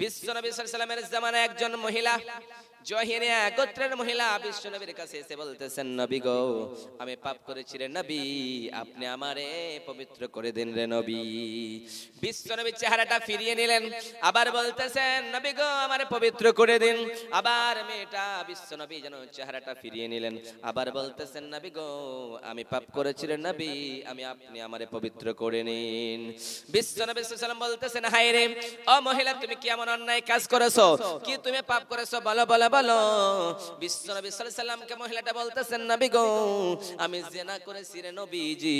বিশ্বনবী সাল্লাল্লাহু আলাইহি ওয়াসাল্লামের জামানায় একজন মহিলা জহিরিয়া গোত্রের মহিলা বিশ্বনবীর কাছে এসে বলতেছেন, নবী গো, আমি পাপ করেছি রে নবী, আপনি আমারে পবিত্র করে দিন রে নবী। বিশ্বনবী চেহারাটা ফিরিয়ে নিলেন, আবার বলতেছেন, নবী গো, আমারে পবিত্র করে দিন। আবার মেয়েটা বিশ্বনবী যেন চেহারাটা ফিরিয়ে নিলেন, আবার বলতেছেন, নবী গো, আমি পাপ করেছি রে নবী, আপনি আমারে পবিত্র করে নিন। বিশ্বনবী সাল্লাল্লাহু আলাইহি ওয়াসাল্লাম বলতেছেন, হায় রে ও মহিলা, তুমি কি এমন অন্যায় কাজ করেছো? কি তুমি পাপ করেছো? বলো বলো বলো। বিশ্বনবী সাল্লাল্লাহু আলাইহি ওয়াসাল্লামকে মহিলাটা বলতেছেন, নবী গো, আমি জিনা করেছি রে নবীজি,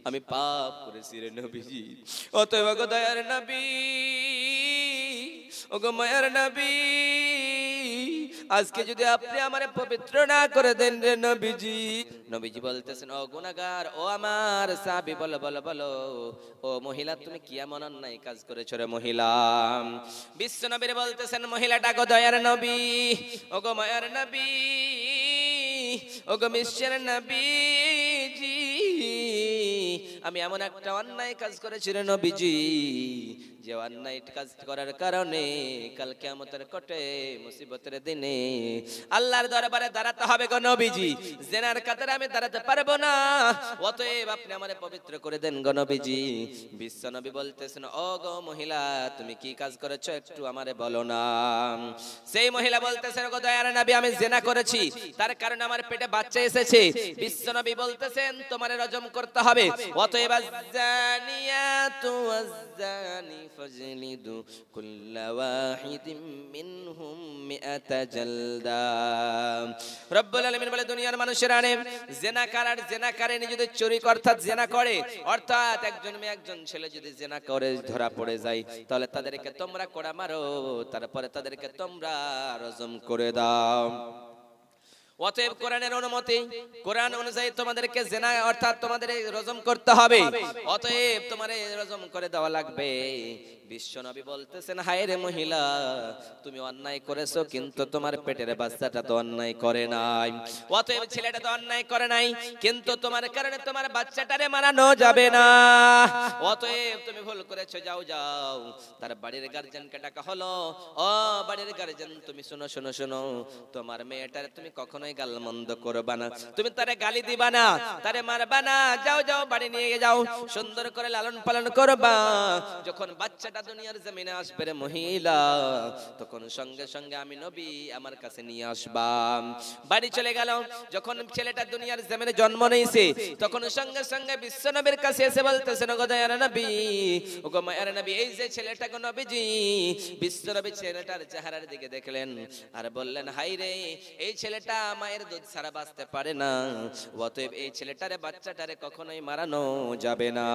আমি পাপ করেছি রে নবীজি। অতএব গো দয়ার নবী, ও গো মায়ার নবী, আজকে যদি আপনি আমারে পবিত্র না করে দেন রে নবীজি। নবীজি বলতেছেন, ও গুনাহগার, ও আমার সাহাবী, বলো বলো বলো, ও মহিলা, তুমি কি এমন অন্যায় কাজ করেছো রে মহিলা? বিশ্ব নবীর বলতেছেন, মহিলাটা গো দয়ার নবী, ও গো মায়ার নবী, ও গো বিশ্বের নবীজি, আমি এমন একটা অন্যায় কাজ করেছি রে নবীজি, যে অন্যায় কাজ করার কারণে কাল কিয়ামতের কোটে মুসিবতের দিনে আল্লাহর দরবারে দাঁড়াতে হবে গো নবীজি। জিনার কাতারে আমি দাঁড়াতে পারবো না, অতএব আপনি আমারে পবিত্র করে দেন গো নবীজি। বিশ্ব নবী বলতেছেন, ও গো মহিলা, তুমি কি কাজ করেছো একটু আমারে বলো না। সেই মহিলা বলতেছেন, গো দয়ার নবী, আমি জিনা করেছি, তার কারণে আমার পেটে বাচ্চা এসেছে। বিশ্ব নবী বলতেছেন, তোমারে রজম করতে হবে। অতএব আয-যানিয়াতু ওয়াজ-যানি ফাজলিদু কুল্লা ওয়াহিদিম মিনহুম মিআতা জালদা। রব্বুল আলামিন বলে, দুনিয়ার মানুষেরা জিনাকার আর জিনাকারিনী যদি চুরি অর্থাৎ জিনা করে, অর্থাৎ একজন মেয়ে একজন ছেলে যদি জিনা করে ধরা পড়ে যায়, তাহলে তাদেরকে তোমরা কোড়া মারো, তারপরে তাদেরকে তোমরা রজম করে দাও। অতএব কোরআনের অনুমতি, কোরআন অনুযায়ী তোমাদেরকে জিনা অর্থাৎ তোমাদের রজম করতে হবে, অতএব তোমারে রজম করে দেওয়া লাগবে। বিশ্বনবী বলতেছেন, হায় রে মহিলা, তুমি অন্যায় করেছো, কিন্তু তোমার পেটের বাচ্চাটা তো অন্যায় করে নাই, অতএব ছেলেটা তো অন্যায় করে নাই, কিন্তু তোমার কারণে তোমার বাচ্চাটারে মারানো যাবে না, অতএব তুমি ভুল করেছো, যাও যাও। তার বাড়ির গার্জিয়ানকে ডাকা হলো, ও বাড়ির গার্জিয়ান, তুমি শোনো শোনো শোনো, তোমার মেয়েটারে তুমি কখনোই গালমন্দ করবা না, তুমি তারে গালি দিবা না, তারে মারবা না, যাও যাও বাড়ি নিয়ে যাও, সুন্দর করে লালন পালন করবা। যখন বাচ্চাটা দুনিয়ার জমিনে আসবে রে মহিলা, তখন সঙ্গে সঙ্গে আমি নবী আমার কাছে নিয়ে আসবা। বাড়ি চলে গেল। যখন ছেলেটা দুনিয়ার জমিনে জন্ম নিয়েছে, তখন সঙ্গে সঙ্গে বিশ্ব নবীর কাছে এসে বলতেছেন, ওগো দয়ার নবী, ওগো মায়ার নবী, এই যে ছেলেটা গো নবীজি। বিশ্ব নবী ছেলেটার চেহারার দিকে দেখলেন আর বললেন, হাই রে, এই ছেলেটা মায়ের দুধ ছাড়া বাঁচতে পারে না, অতএব এই ছেলেটারে বাচ্চাটারে কখনোই মারানো যাবে না,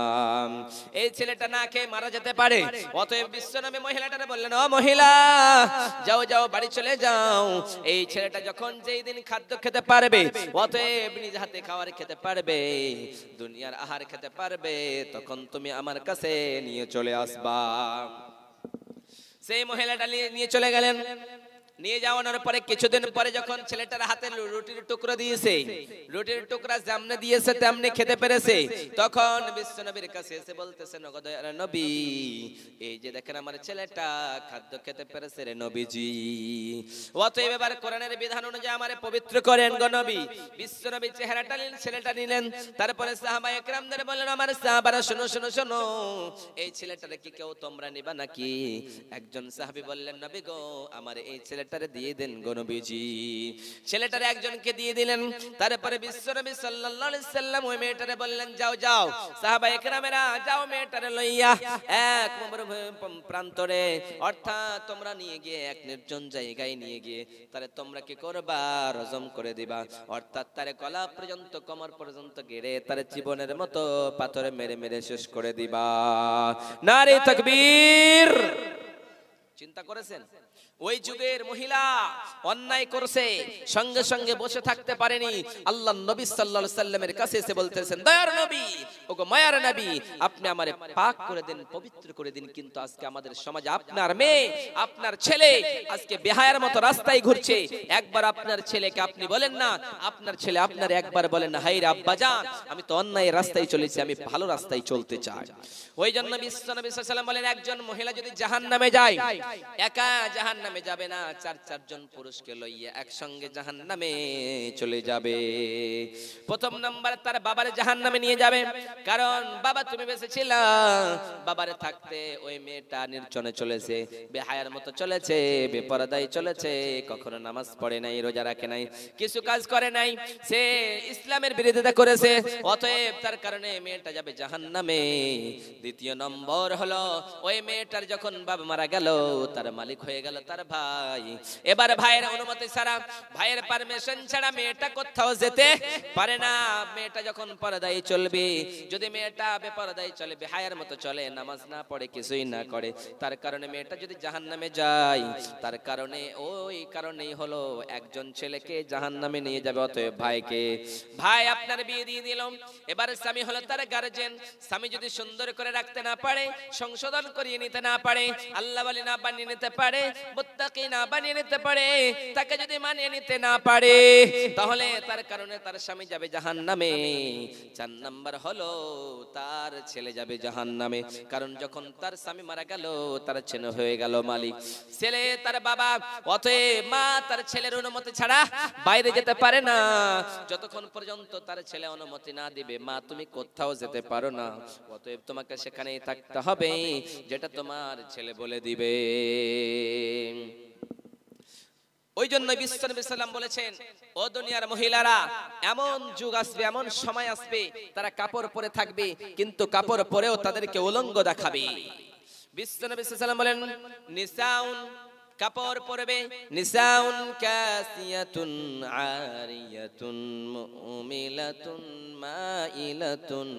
এই ছেলেটা না খেয়ে মারা যেতে পারে। অতএব বিশ্বনবী মহিলাটারে বললেন, ও মহিলা, যাও যাও বাড়ি চলে যাও, এই ছেলেটা যখন যেই দিন খাদ্য খেতে পারবে, অতএব নিজ হাতে খাবার খেতে পারবে, দুনিয়ার আহার খেতে পারবে, তখন তুমি আমার কাছে নিয়ে চলে আসবা। সেই মহিলাটা নিয়ে চলে গেলেন। নিয়ে যাওয়ানোর পরে কিছুদিন পরে যখন ছেলেটার হাতে রুটির টুকরো দিয়েছে, রুটির টুকরা যেমনে দিয়েছে তেমনি খেতে পেরেছে, তখন বিশ্বনবীর কাছে এসে বলতেছেন, ওগো দয়ার নবী, এই যে দেখেন আমার ছেলেটা খাদ্য খেতে পেরেছে রে নবীজি। অতএব এবার কোরআনের বিধান অনুযায়ী আমারে পবিত্র করেন গো নবী। বিশ্বনবী চেহারাটা নিলেন, ছেলেটা নিলেন, তারপরে সাহাবায়ে কেরামদের বললেন, আমার সাহাবারা শোনো শোনো শোনো, এই ছেলেটারে কি কেউ তোমরা নিবা নাকি? একজন সাহাবী বললেন, নবী গো, আমার এই ছেলেটারে দিয়ে দেন গো নবীজি। ছেলেটারে একজনকে দিয়ে দিলেন। তারপরে বিশ্বনবী সাল্লাল্লাহু আলাইহি সাল্লাম ওই মেয়েটারে বললেন, যাও যাও সাহাবায়ে কেরামেরা, যাও মেয়েটারে লইয়া এক প্রান্তরে, অর্থাৎ তোমরা নিয়ে গিয়ে এক নির্জন জায়গায় নিয়ে গিয়ে তারে তোমরা কি করবা? রজম করে দিবা, অর্থাৎ তারে গলা পর্যন্ত কোমর পর্যন্ত গেড়ে তারে জীবনের মতো পাথরে মেরে মেরে শেষ করে দিবা। নারে তাকবীর। চিন্তা করেছেন? ওই যুগের মহিলা অন্যায় করছে, সঙ্গে সঙ্গে বসে থাকতে পারেনি। আল্লাহ নবী সাল্লাল্লাহু আলাইহি সাল্লামের কাছে এসে বলতেছেন, দয়ার নবী, ওগো মায়ার নবী, আপনি আমারে পাক করে দেন, পবিত্র করে দিন। কিন্তু আজকে আমাদের সমাজে আপনার মেয়ে, আপনার ছেলে আজকে বেহায়ার মতো রাস্তায় ঘুরছে। একবার আপনার ছেলেকে আপনি বলেন না, আপনার ছেলে আপনার একবার বলেন না, হাই রে আব্বাজান, আমি তো অন্যায় রাস্তায় চলেছি, আমি ভালো রাস্তায় চলতে চাই। ওই জন্য বিশ্বনবী সাল্লাল্লাহু আলাইহি সাল্লাম বলেন, একজন মহিলা যদি জাহান্নামে যায়, একা জাহান্নামে যাবে না, চারজন পুরুষকে লইয়া একসঙ্গে জাহান্নামে চলে যাবে। প্রথম নাম্বার, তার বাবার জাহান্নামে নিয়ে যাবে। কারণ বাবা তুমি বেঁচে ছিলা, বাবারে থাকতে ওই মেয়েটা নির্জনে চলেছে, বেহায়ার মতো চলেছে, বেপরদায় চলেছে, কখনো নামাজ পড়ে নাই, রোজা রাখে নাই, কিছু কাজ করে নাই, সে ইসলামের বিরোধিতা করেছে, অতএব তার কারণে মেয়েটা যাবে জাহান্নামে। দ্বিতীয় নম্বর হলো, ওই মেয়েটার যখন বাবা মারা গেল, তার মালিক হয়ে গেল তার ভাই। এবার ভাইয়ের অনুমতি ছাড়া, ভাইয়ের পারমিশন ছাড়া মেয়েটা কোথাও যেতে পারে না। মেয়েটা যখন পর্দায় চলবে, যদি মেয়েটা বেপরদায় চলে, বেহায়ার মতো চলে, নামাজ না পড়ে, কিছুই না করে, তার কারণে মেয়েটা যদি জাহান্নামে যায়, তার কারণে ওই কারণেই হলো একজন ছেলেকে জাহান্নামে নিয়ে যাবে, অতএব ভাইকে। ভাই আপনার বিয়ে দিয়ে দিল, এবার স্বামী হলো তার গার্জিয়ান। স্বামী যদি সুন্দর করে রাখতে না পারে, সংশোধন করিয়ে নিতে না পারে, আল্লাহ বলে না বানিয়ে নিতে পারে, মুত্তাকি না বানিয়ে নিতে পারে, তাকে যদি মানিয়ে নিতে না পারে, তাহলে তার কারণে তার স্বামী যাবে জাহান্নামে। 4 নাম্বার হলো, তার ছেলে যাবে জাহান্নামে। কারণ যখন তার স্বামী মারা গেল, তার ছেলে হয়ে গেল মালিক, ছেলে তার বাবা। অতএব মা তার ছেলের অনুমতি ছাড়া বাইরে যেতে পারে না। যতক্ষণ পর্যন্ত তার ছেলে অনুমতি না দিবে, মা তুমি কোথাও যেতে পারো না। অতএব তোমাকে সেখানেই থাকতে হবে, যেটা তোমার ছেলে বলে দিবে। ওই জন্য বিশ্বনবী সাল্লাল্লাহু আলাইহি সাল্লাম বলেছেন, ও দুনিয়ার মহিলারা, এমন যুগ আসবে, এমন সময় আসবে, তারা কাপড় পরে থাকবে, কিন্তু কাপড় পরেও তাদেরকে উলঙ্গ দেখাবে। বিশ্বনবী সাল্লাল্লাহু আলাইহি সাল্লাম বলেন, নিসাউন, কাপড় পরবে, নিসাউন কাসিয়াতুন আরিয়াতুন মুমিলাতুন মাইলাতুন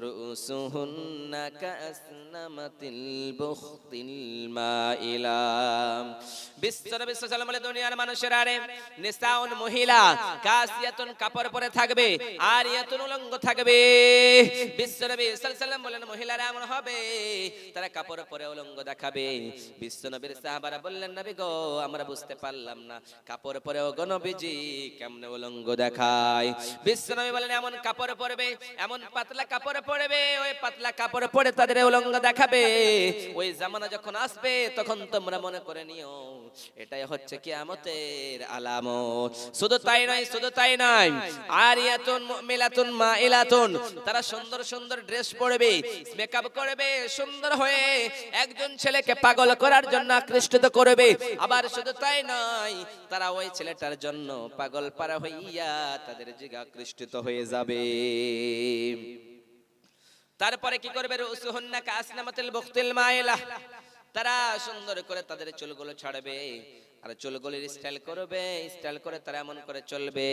রুসুহুন্না কাসনামাতিল বুখতিল মাইলা। বিশ্বনবী সাল্লাল্লাহু আলাইহি ওয়াসাল্লাম বলে, দুনিয়ার মানুষেরা রে, নিসাউন মহিলা, কাসিয়াতুন কাপড় পরে থাকবে, আরিয়াতুন উলঙ্গ থাকবে। বিশ্বনবী সাল্লাল্লাহু আলাইহি ওয়াসাল্লাম বলেন, মহিলারা এমন হবে, তারা কাপড় পরে উলঙ্গ দেখাবে। বিশ্বনবীর সাহাবারা বললেন, নবী গো, আমরা বুঝতে পারলাম না, কাপড় পরে ও গো নবীজি কেমনে উলঙ্গ দেখায়? বিশ্বনবী বলেন, এমন কাপড় পরবে, এমন পাতলা কাপড় পরবে, ওই পাতলা কাপড় পরে তাদের উলঙ্গ দেখাবে। ওই জামানা যখন আসবে, তখন তোমরা মনে করে নিও, এটাই হচ্ছে কিয়ামতের আলামত। শুধু তাই নয়, শুধু তাই নয়, আরিয়াতুন মুমিলাতুন মাইলাতুন, তারা সুন্দর সুন্দর ড্রেস পরবে, মেকআপ করবে, সুন্দর হয়ে একজন ছেলেকে পাগল করার জন্য আকৃষ্ট করবে। আবার শুধু তাই নয়, তারা ওই ছেলেটার জন্য পাগল পারা হইয়া তাদের জিগা আকৃষ্ট হয়ে যাবে। তারপরে কি করবে? রুসুহুন্না কাসনামাতিল বুখতিল মাইলা, তারা সুন্দর করে তাদের চুলগুলো ছাড়বে, আর চুলগুলির স্টাইল করবে, স্টাইল করে তারা এমন করে চলবে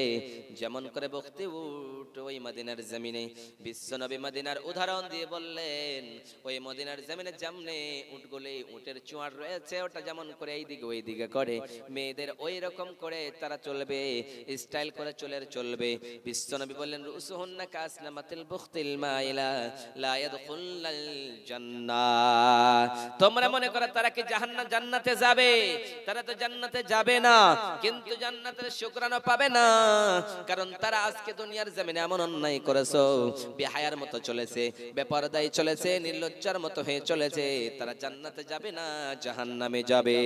যেমন করে বখতি উট ওই মদিনার জমিনে। বিশ্বনবী মদিনার উদাহরণ দিয়ে বললেন, ওই মদিনার জমিনে যেমনে উটগুলি, উটের চোয়ার রয়েছে, ওটা যেমন করে এইদিকে ওই দিকে করে, মেয়েদের ওই রকম করে তারা চলবে, স্টাইল করে চলবে। বিশ্বনবী বললেন, রুসুহুন্না কাসনামাতিল বুখতিল মাইলা লা ইয়াদখুলুল জান্নাহ। তোমরা মনে করো তারা কি জান্নাতে যাবে? তারা তো জান্নাতে যাবে না, কিন্তু জান্নাতের শুকরানা পাবে না। কারণ তারা আজকে দুনিয়ার জমিনে এমন অন্যায় করেছে, বেহায়ার মতো চলেছে, বেপরদায় চলেছে, নির্লজ্জার মতো হয়ে চলেছে, তারা জান্নাতে যাবে না, জাহান্নামে যাবে।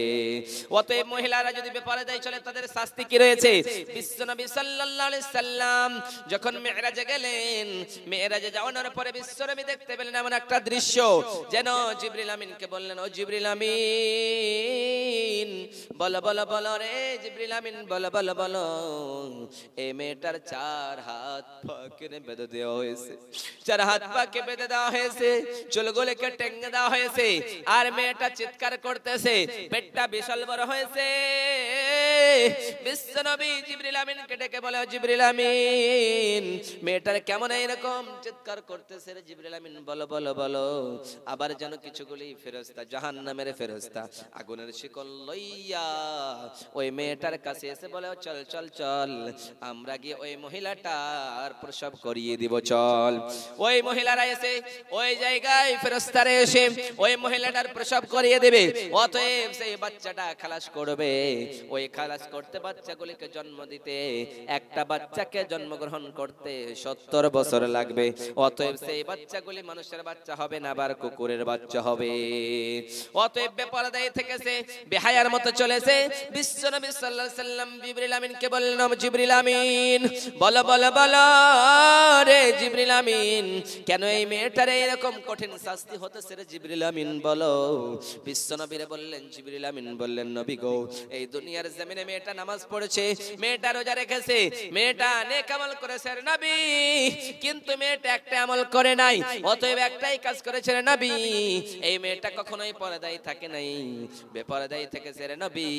অতএব মহিলারা যদি বেপরদায় চলে, তাদের শাস্তি কি রয়েছে? বিশ্বনবী সাল্লাল্লাহু আলাইহি সাল্লাম যখন মিরাজে গেলেন, মিরাজে যাওয়ার পরে বিশ্বনবী দেখতে পেলেন এমন একটা দৃশ্য, যেন জিবরিল আমিনকে বললেন, ও জিবরিল আমিন, আমিন বলো বলো বলো রে জিবরিল আমিন বলো বলো বলো এই মেয়েটার চার হাত পাকে বেঁধে দেওয়া হয়েছে, চার হাত পাকে বেঁধে দেওয়া হয়েছে, চুলগুলোকে টেঙ্গে দেওয়া হয়েছে, আর মেয়েটা চিৎকার করতেছে, পেটটা বিশাল বড় হয়েছে। বিশ্বনবী জিবরিল আমিনকে ডেকে বলে, জিবরিল আমিন মেয়েটার কেমন এরকম চিৎকার করতেছে রে জিবরিল আমিন বলো বলো বলো। আবার যেন কিছুগুলি ফেরেশতা, জাহান্নামের ফেরেশতা আগুনের শিকল লইয়া ওই মেয়েটার কাছে এসে বলে, চল চল চল আমরা গিয়ে ওই মহিলাটার প্রসব করিয়ে দিব, চল। ওই মহিলারা এসে ওই জায়গায় ফেরেশতারা এসে ওই মহিলাটার প্রসব করিয়ে দেবে, অতএব সেই বাচ্চাটা খালাস করবে। ওই খালাস করতে বাচ্চাগুলিকে জন্ম দিতে, একটা বাচ্চাকে জন্মগ্রহণ করতে 70 বছর লাগবে। অতএব সেই বাচ্চাগুলি মানুষের বাচ্চা হবে না, আবার কুকুরের বাচ্চা হবে। অতএব বেপরদায় থেকেছে, বেহায়ার মতো চলেছে। বিশ্বনবী সাল্লাল্লাহু আলাইহি সাল্লাম জিবরিল আমিনকে বললেন, জিবরিল আমিন বলো বলো বলো রে জিবরিল আমিন কেন এই মেয়েটার এরকম কঠিন শাস্তি হতেছে রে জিবরিল আমিন বলো। বিশ্বনবীরে বললেন, জিবরিল আমিন বললেন, নবী গো এই দুনিয়ার জমিনে মেয়েটা নামাজ পড়েছে, মেয়েটা রোজা রেখেছে, মেয়েটা নেক আমল করেছে রে নবী, কিন্তু মেয়েটা একটা আমল করে নাই, অতএব একটাই কাজ করেছে রে নবী, এই মেয়েটা কখনোই পর্দায় থাকে নাই, বেপরদায় থেকেছে রে নবী।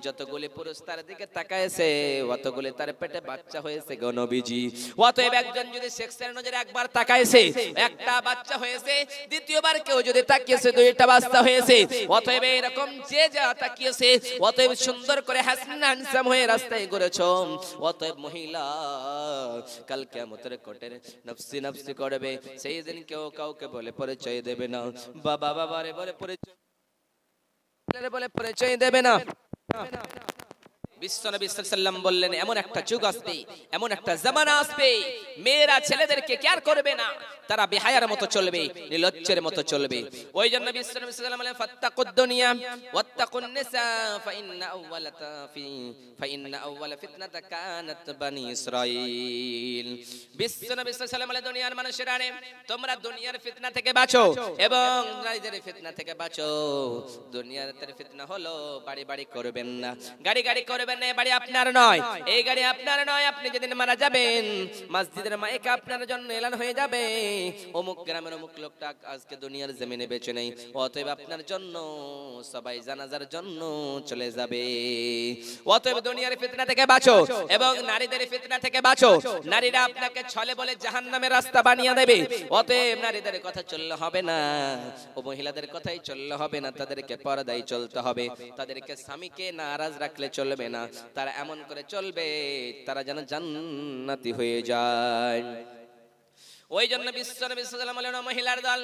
যতগুলি পুরুষ তার দিকে তাকায়ছে অতগুলি তার পেটে বাচ্চা হয়েছে গো নবীজি। অতএব একজন যদি সেক্সের নজরে একবার তাকায়ছে একটা বাচ্চা হয়েছে, দ্বিতীয়বার কেউ যদি তাকিয়েছে দুইটা বাচ্চা হয়েছে। অতএব এরকম যে যা তাকিয়েছে, অতএব সুন্দর করে হ্যান্ডসাম হয়ে রাস্তায় ঘুরেছো, অতএব মহিলা কাল কিয়ামতের কোটের নফসি নফসি করবে, সেই দিন কেউ কাউকে বলে পরিচয় দেবে না, বাবা বাবারে বলে পরিচয় দেবে না। বিশ্বনবী সাল্লাল্লাহু আলাইহি ওয়াসাল্লাম বললেন, এমন একটা যুগ আসবে, এমন একটা জামানা আসবে, মেয়েরা ছেলেদেরকে কেয়ার করবে না, তারা বেহায়ার মতো চলবে, নির্লজ্জের মতো চলবে। ওই জন্য বিশ্বনবী সাল্লাল্লাহু আলাইহি ওয়াসাল্লাম বলেন, ফাত্তাকুদ দুনিয়া ওয়াত্তাকুন নিসা ফাইন্না আউওয়ালা ফিতনাতা কানাত বানি ইসরাঈল। বিশ্বনবী সাল্লাল্লাহু আলাইহি ওয়াসাল্লাম বলেন, দুনিয়ার মানুষেরা রে তোমরা দুনিয়ার ফিতনা থেকে বাঁচো এবং নারীদের ফিতনা থেকে বাঁচো। দুনিয়ার ফিতনা হলো বাড়ি বাড়ি করবেন না, গাড়ি গাড়ি করবেন না, বাড়ি আপনার নয়, এই গাড়ি আপনার নয়। আপনি যেদিন মারা যাবেন মসজিদের মাইকে আপনার জন্য এলান হয়ে যাবে, অমুক গ্রামের অমুক লোকটা আজকে দুনিয়ার জমিনে বেঁচে নেই, অতএব আপনার জন্য সবাই জানাজার জন্য চলে যাবে। অতএব দুনিয়ার ফিতনা থেকে বাঁচো এবং নারীদের ফিতনা থেকে বাঁচো। নারীরা আপনাকে ছলে বলে জাহান্নামের রাস্তা বানিয়ে দেবে, অতএব নারীদের কথা চললে হবে না, ও মহিলাদের কথাই চললে হবে না, তাদেরকে পর্দায় চলতে হবে, তাদেরকে স্বামীকে নারাজ রাখলে চলবে না, তারা এমন করে চলবে তারা যেন জান্নাতি হয়ে যায়। ওই জন্য বিশ্বনবী সাল্লাল্লাহু আলাইহি ওয়াসাল্লাম বলেন, মহিলার দল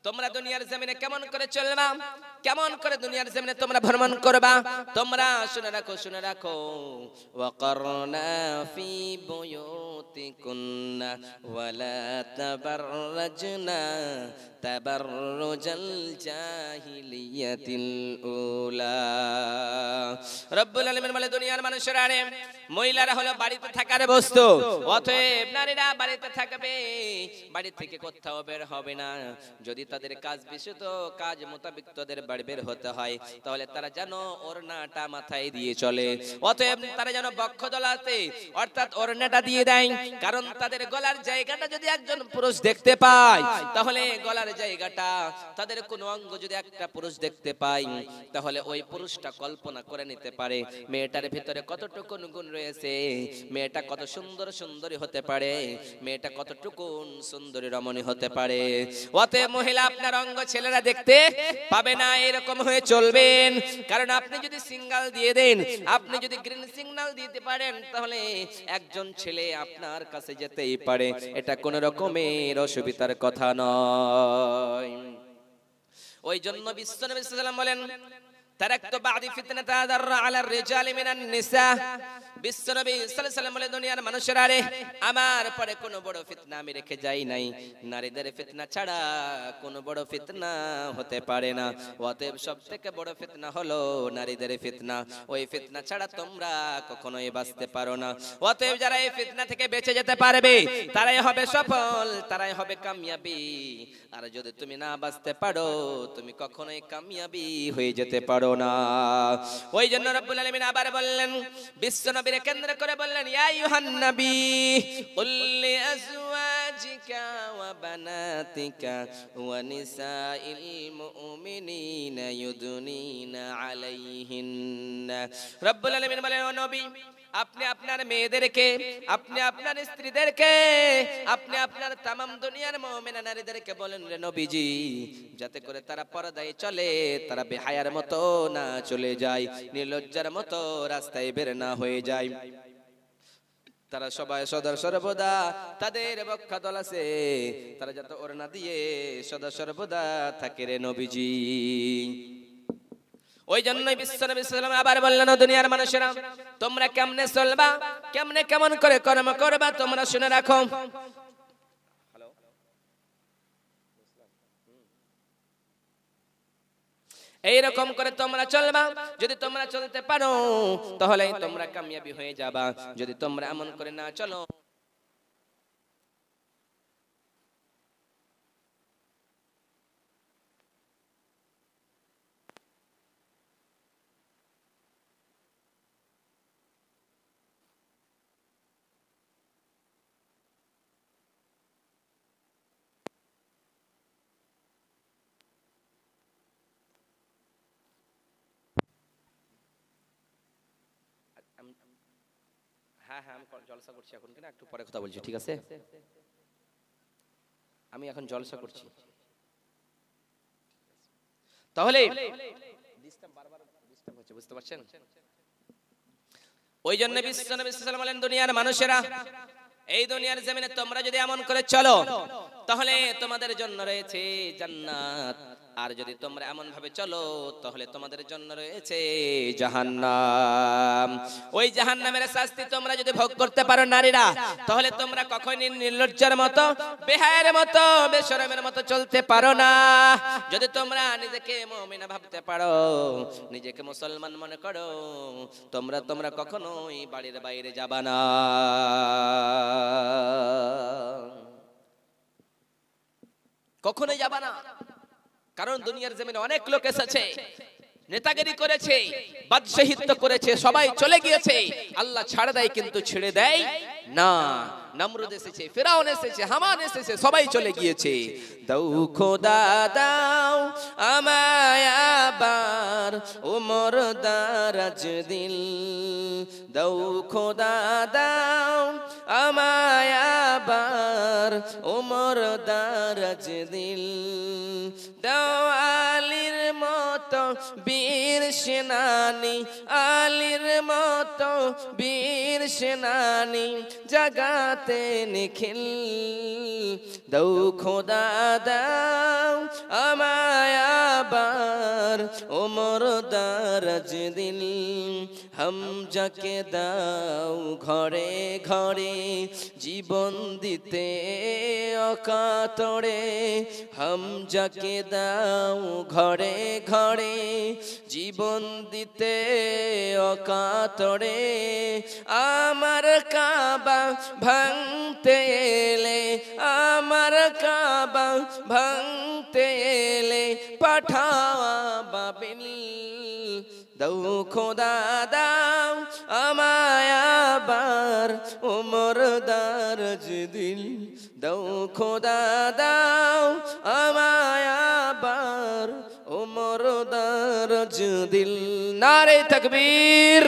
তোমরা দুনিয়ার জমিনে কেমন করে চলবা, কেমন করে দুনিয়ার জমিনে তোমরা ভ্রমণ করবা, তোমরা শুনে রাখো, শুনে রাখো। ওয়াকারনা ফি বুয়ুতিকুন্না ওয়ালা তাবাররাজনা তাবাররুজাল জাহিলিয়াতিল উলা। রব্বুল আলামিন বলে, দুনিয়ার মানুষেরা রে মহিলারা হলো বাড়িতে থাকার বস্তু, অতএব নারীরা বাড়িতে থাকবে, বাড়ি থেকে কোথাও বের হবে না। যদি তাদের কাজ বিশুদ্ধ কাজ মোতাবেক তাদের বাড়ি বের হতে হয়, তাহলে তারা যেন ওড়নাটা মাথায় দিয়ে চলে, অতএব তারা যেন বক্ষ দোলাতে অর্থাৎ ওড়নাটা দিয়ে দেয়, কারণ তাদের গলার জায়গাটা যদি একজন পুরুষ দেখতে পায়, তাহলে গলার জায়গাটা তাদের কোন অঙ্গ যদি একটা পুরুষ দেখতে পায়, তাহলে ওই পুরুষটা কল্পনা করে নিতে পারে মেয়েটার ভিতরে কতটুকু গুণ রয়েছে, মেয়েটা কত সুন্দর সুন্দরী হতে পারে, মেয়েটা কতটুকু সুন্দরী রমণী হতে পারে। অতএব মহিলা আপনার অঙ্গ ছেলেরা দেখতে পাবে না, এরকম হয়ে চলবেন। কারণ আপনি যদি সিগন্যাল দিয়ে দেন, আপনি যদি গ্রিন সিগন্যাল দিতে পারেন, তাহলে একজন ছেলে আপনার কাছে যেতেই পারে, এটা কোন রকমের অসুবিধার কথা নয়। ওই জন্য বিশ্বনবী সাল্লাল্লাহু আলাইহি ওয়াসাল্লাম বলেন, তারাকতু বাদি ফিতনাতা আদাররা আলার রিজালি মিনান নিসা। বিশ্বনবী সাল্লাল্লাহু আলাইহি ওয়াসাল্লাম বলে, দুনিয়ার মানুষেরা রে আমার পরে কোনো বড় ফিতনা আমি রেখে যাই নাই, নারীদের ফিতনা ছাড়া কোনো বড় ফিতনা হতে পারে না। অতএব সবথেকে বড় ফিতনা হলো নারীদের ফিতনা, ওই ফিতনা ছাড়া তোমরা কখনোই বাঁচতে পারো না। অতএব যারা এই ফিতনা থেকে বেঁচে যেতে পারবে তারাই হবে সফল, তারাই হবে কামিয়াবি। আর যদি তুমি না বাঁচতে পারো, তুমি কখনোই কামিয়াবি হয়ে যেতে পারো করো না। ওই জন্য রব্বুল আলামিন আবার বললেন, বিশ্ব নবীর কেন্দ্র করে বললেন, ইয়া আইয়ুহান নবী কুল লিআজওয়াজিকা ওয়া বানাতিকা ওয়া নিসাইল মুমিনিনা ইউদনিনা আলাইহিন্না। রব্বুল আলামিন বলেন, ও নবী, আপনি আপনার মেয়েদেরকে, আপনি আপনার স্ত্রীদেরকে, আপনি আপনার তামাম দুনিয়ার মুমিনা নারীদেরকে বলেন রে নবীজি, যাতে করে তারা পর্দায় চলে, তারা বেহায়ার মতো না চলে যায়, নির্লজ্জার মতো রাস্তায় বের না হয়ে যায়। তারা সবাই সদা সর্বদা তাদের বক্ষতল আছে, তারা যাতে ওড়না দিয়ে সদা সর্বদা থাকে রে নবীজি। ওই জন্যই বিশ্ব নবী সাল্লাল্লাহু আলাইহি ওয়াসাল্লাম আবার বললেন, দুনিয়ার মানুষেরা, তোমরা কেমনে চলবা, কেমনে কেমন করে কর্ম করবা, তোমরা শুনে রাখো। এইরকম করে তোমরা চলবা, যদি তোমরা চলতে পারো তাহলে তোমরা কামিয়াবি হয়ে যাবা। যদি তোমরা এমন করে না চলো, হ্যাঁ হ্যাঁ আমি জলসা করছি এখন, কিনা একটু পরে কথা বলছি, ঠিক আছে? আমি এখন জলসা করছি। তাহলে বুঝতে পারছেন? ওই জন্য বিশ্ব নবী সাল্লাল্লাহু আলাইহি ওয়াসাল্লাম বলেন, দুনিয়ার মানুষেরা, এই দুনিয়ার জমিনে তোমরা যদি এমন করে চলো তাহলে তোমাদের জন্য রয়েছে জান্নাত, আর যদি তোমরা এমন ভাবে চলো তাহলে তোমাদের জন্য রয়েছে জাহান্নাম। ওই জাহান্নামের শাস্তি তোমরা যদি ভোগ করতে পারো নারীরা, তাহলে তোমরা কখনোই নির্লজ্জার মতো, বেহায়ার মতো, বেশরমের মতো চলতে পারো না। যদি তোমরা নিজেকে মুমিনা ভাবতে পারো, নিজেকে মুসলমান মনে করো, তোমরা কখনোই বাড়ির বাইরে যাবা না। কখনোই যাবা না। কারণ দুনিয়ার জমিনে অনেক লোক এসেছে, নেতাগিরি করেছে, বাদশাহিত্ব করেছে, সবাই চলে গিয়েছে, আল্লাহ ছাড় দেয় কিন্তু ছেড়ে দেয় না। নমরুদ এসেছে, ফিরাউন এসেছে, হামান এসেছে, সবাই চলে গিয়েছে। দাও খোদা দাও আমায় আবার ওমর দারাজ দিল, দাও খোদা দাও আমায় আবার ওমর দারাজ দিল, দাও আলীর মতো বীর সেনানি, আলীর মতো বীর সেনানি জাগাতে নিখিল, দাও খোদা দাও আমায় আবার ওমর দারাজ দিল, হামজাকে দাও ঘরে ঘরে জীবন দিতে অকাতরে, হামজাকে দাও ঘরে ঘরে জীবন দিতে অকাতরে, আমার কাবা ভাঙতে এলে, আমার কাবা ভাঙতে এলে পাঠাওয়া বাবিল, দাও খোদা দাও আমায় আবার ওমর দারাজ দিল, দাও খোদা দাও আমায় আবার ওমর দারাজ দিল। নারে তাকবীর।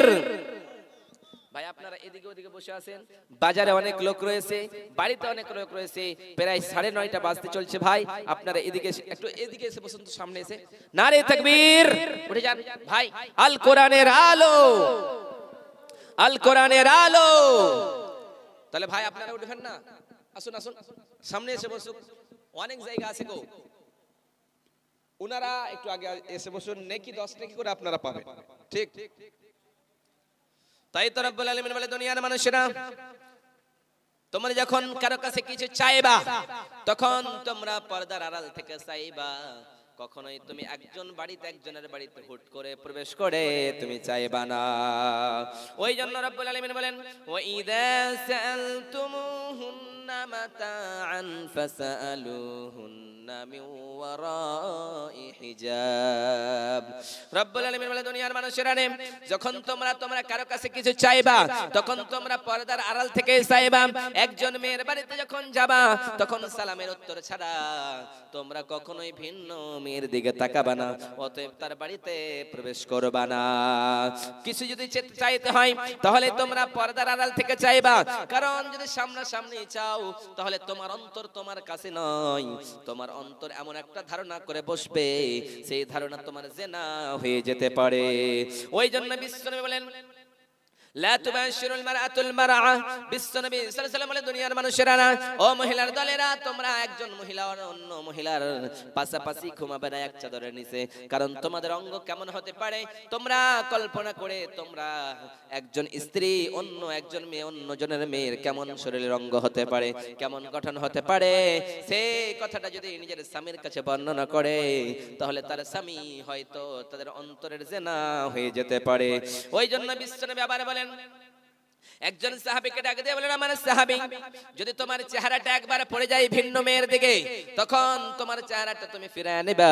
ভাই আপনারা এদিকে ওদিকে বসে আছেন, বাজারে অনেক লোক রয়েছে, বাড়িতে অনেক লোক রয়েছে, প্রায় 9:30 বাজতে চলছে। ভাই আপনারা এদিকে একটু এদিকে এসে বসুন তো, সামনে এসে। নারে তাকবীর, উঠে যান ভাই। আল কোরআনের আলো, আল কোরআনের আলো। তাহলে ভাই আপনারা উঠবেন না, আসুন আসুন সামনে এসে বসুন, অনেক জায়গা আছে গো। উনারা একটু আগে এসে বসুন, নেকি 10 নেকি করে আপনারা পাবেন, ঠিক? তাই তো রব্বুল আলামিন বলে, দুনিয়ার মানুষেরা, তোমরা যখন কারো কাছে কিছু চাইবা তখন তোমরা পর্দার আড়াল থেকে চাইবা, কখনোই তুমি একজন বাড়িতে একজনের বাড়িতে হুট করে প্রবেশ করে তুমি চাইবা না। ওই জন্য রব্বুল আলামিন বলেন, ওয়া ইযা সাআলতুমুহুন্না মাতাআন ফাসআলুহুন্না মিন ওয়ারাই হিজাব। রব্বুল আলামিন বলে দুনিয়ার মানুষেরা নে, যখন তোমরা কারো কাছে কিছু চাইবা তখন তোমরা পর্দার আড়াল থেকে চাইবা। একজন মেয়ের বাড়িতে যখন যাবা তখন সালামের উত্তর ছাড়া তোমরা কখনোই ভিন্ন মেয়ের দিকে তাকাবা না, অতএব তার বাড়িতে প্রবেশ করবা না। কিছু যদি চাইতে হয় তাহলে তোমরা পর্দার আড়াল থেকে চাইবা, কারণ যদি সামনাসামনি চাও তাহলে তোমার অন্তর তোমার কাছে নয়, তোমার অন্তর এমন একটা ধারণা করে বসবে, সেই ধারণা তোমার জিনা হয়ে যেতে পারে। ওই জন্য বিশ্বনবী বলেন লা তুবাশিরুল মারআতুল মারআ। বিশ্বনবী সাল্লাল্লাহু আলাইহি ওয়াসাল্লাম বলেন দুনিয়ার মানুষেরা না, ও মহিলার দলেরা, তোমরা একজন মহিলা অন্য মহিলার পাশাপাশি ঘুমাবে না এক চাদরের নিচে, কারণ তোমাদের অঙ্গ কেমন হতে পারে তোমরা কল্পনা করে তোমরা একজন স্ত্রী অন্য একজন মেয়ে অন্য জনের মেয়ের কেমন শরীরের অঙ্গ হতে পারে, কেমন গঠন হতে পারে, সেই কথাটা যদি নিজের স্বামীর কাছে বর্ণনা করে তাহলে তার স্বামী হয়তো তাদের অন্তরের জিনা হয়ে যেতে পারে। ওই জন্য বিশ্বনবী আবার বলেন, একজন সাহাবীকে ডাক দিয়ে বলেন, আমার সাহাবী, যদি তোমার চেহারাটা একবার পড়ে যায় ভিন্ন মেয়ের দিকে তখন তোমার চেহারাটা তুমি ফিরিয়ে নেবা,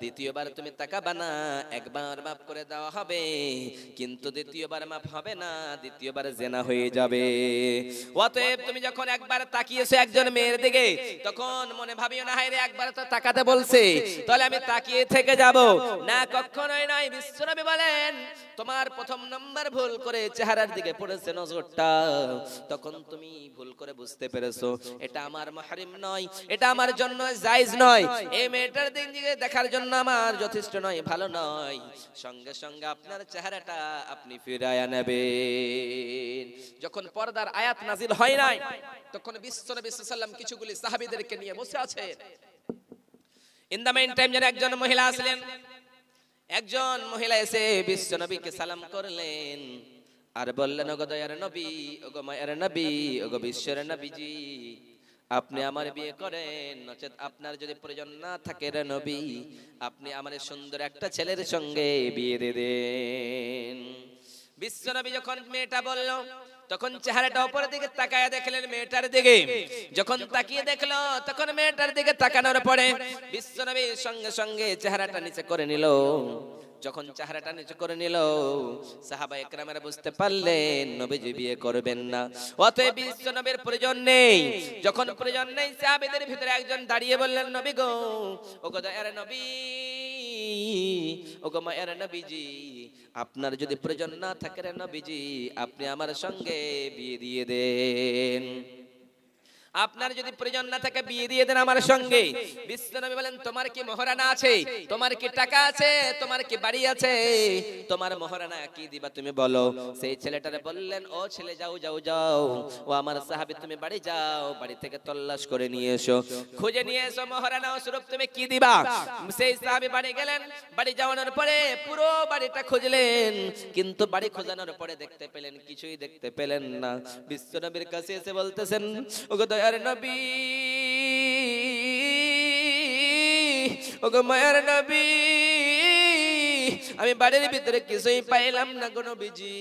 দ্বিতীয়বার তুমি তাকাবা না, একবার মাফ করে দেওয়া হবে কিন্তু দ্বিতীয়বার মাফ হবে না, দ্বিতীয়বার জিনা হয়ে যাবে। অতএব তুমি যখন একবার তাকিয়েছো একজন মেয়ের দিকে তখন মনে ভাবিও না হায়রে একবার তো তাকাতে বলছে তাহলে আমি তাকিয়ে থেকে যাব না, কখনোই নয়। বিশ্বনবী বলেন তোমার প্রথম নাম্বার ভুল করে চেহারার দিকে পড়েছে নজরটা, তখন তুমি ভুল করে বুঝতে পেরেছো এটা আমার মাহরিম নয়, এটা আমার জন্য জায়েজ নয়, এই মেয়েটার দিকে দেখার জন্য আমার যথেষ্ট নয়, ভালো নয়, সঙ্গে সঙ্গে আপনার চেহারাটা আপনি ফিরায়া নেবেন। যখন পর্দার আয়াত নাজিল হয় নাই তখন বিশ্বনবী সাল্লাল্লাহু আলাইহি ওয়াসাল্লাম কিছুগুলি সাহাবীদেরকে নিয়ে বসে আছে। ইন দা মেইন টাইম যেন একজন মহিলা আসলেন, একজন মহিলা এসে বিশ্বনবীকে সালাম করলেন আর বললেন, ওগো দয়ার নবী, ওগো মায়ের নবী, ওগো বিশ্বের নবীজি, আপনি আমার বিয়ে করেন, নচেত আপনার যদি প্রয়োজন না থাকে রে নবী, আপনি আমার সুন্দর একটা ছেলের সঙ্গে বিয়ে দিয়ে দেন। বিশ্বনবী যখন মেয়েটা বলল তখন চেহারাটা উপরের দিকে তাকায়া দেখলেন মেয়েটার দিকে, যখন তাকিয়ে দেখলো তখন মেয়েটার দিকে তাকানোর পরে বিশ্বনবী সঙ্গে সঙ্গে চেহারাটা নিচে করে নিল। যখন চেহারাটা নিচে করে নিল সাহাবা একরামেরা বুঝতে পারলেন নবীজি বিয়ে করবেন না, অতএব বিশ্বনবীর প্রয়োজন নেই। যখন প্রয়োজন নেই সাহাবীদের ভিতরে একজন দাঁড়িয়ে বললেন, নবী গো, ওগো দয়ার নবী, ওগো মায়ের নবীজি, আপনার যদি প্রয়োজন না থাকে রে নবীজি, আপনি আমার সঙ্গে বিয়ে দিয়ে দেন, আপনার যদি প্রয়োজন না থাকে বিয়ে দিয়ে দেন আমার সঙ্গে। বিশ্বনবী বলেন, তোমার কি মহারানা আছে, তোমার কি টাকা আছে, তোমার কি বাড়ি আছে, তোমার মহারানা কি দিবা তুমি বলো। সেই ছেলেটারে বললেন, ও ছেলে যাও যাও যাও, ও আমার সাহাবী, তুমি বাড়ি যাও, বাড়ি থেকে তল্লাশ করে নিয়ে এসো, খুঁজে নিয়ে এসো মহারানা স্বরূপ তুমি কি দিবা। সেই সাহাবী বাড়ি গেলেন, বাড়ি যাওয়ানোর পরে পুরো বাড়িটা খুঁজলেন কিন্তু বাড়ি খোঁজানোর পরে দেখতে পেলেন কিছুই দেখতে পেলেন না। বিশ্বনবীর কাছে এসে বলতেছেন, ওগো দয়ার নবী, ওগো মায়ের নবী, আমি বাড়ির ভিতরে কিছুই পাইলাম না গো নবীজি,